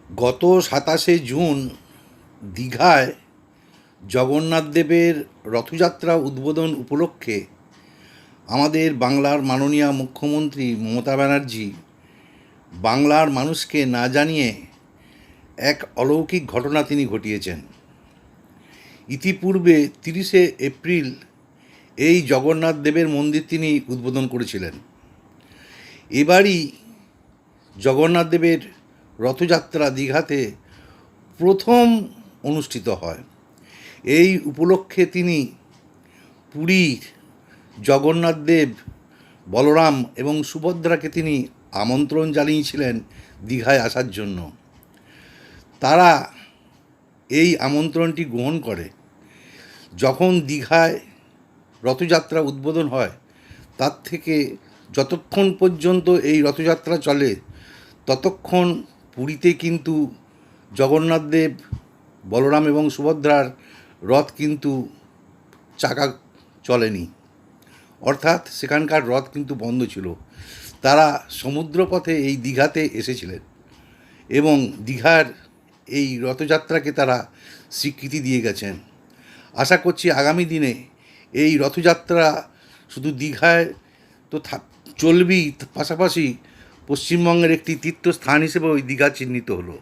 গত 27শে জুন দীঘায় জগন্নাথ দেবের রথযাত্রা উদ্বোধন উপলক্ষে আমাদের বাংলার মাননীয় মুখ্যমন্ত্রী মমতা ব্যানার্জি বাংলার মানুষকে না জানিয়ে এক অলৌকিক ঘটনা তিনি ঘটিয়েছেন। ইতিপূর্বে 30শে এপ্রিল এই জগন্নাথ দেবের মন্দির তিনি উদ্বোধন করেছিলেন। এবারই জগন্নাথ দেবের রথযাত্রা দীঘাতে প্রথম অনুষ্ঠিত হয়। এই উপলক্ষে তিনি পুরীর জগন্নাথ দেব, বলরাম এবং সুভদ্রাকে তিনি আমন্ত্রণ জানিয়েছিলেন দীঘায় আসার জন্য। তারা এই আমন্ত্রণটি গ্রহণ করে। যখন দীঘায় রথযাত্রা উদ্বোধন হয় তার থেকে যতক্ষণ পর্যন্ত এই রথযাত্রা চলে ততক্ষণ পুরীতে কিন্তু জগন্নাথ দেব, বলরাম এবং সুভদ্রার রথ কিন্তু চাকা চলেনি, অর্থাৎ সেখানকার রথ কিন্তু বন্ধ ছিল। তারা সমুদ্রপথে এই দীঘাতে এসেছিলেন এবং দীঘার এই রথযাত্রাকে তারা স্বীকৃতি দিয়ে গেছেন। আশা করছি আগামী দিনে এই রথযাত্রা শুধু দীঘায় তো চলবেই, পাশাপাশি পশ্চিমবঙ্গের একটি তীর্থস্থান হিসেবে ওই দীঘা চিহ্নিত হলো।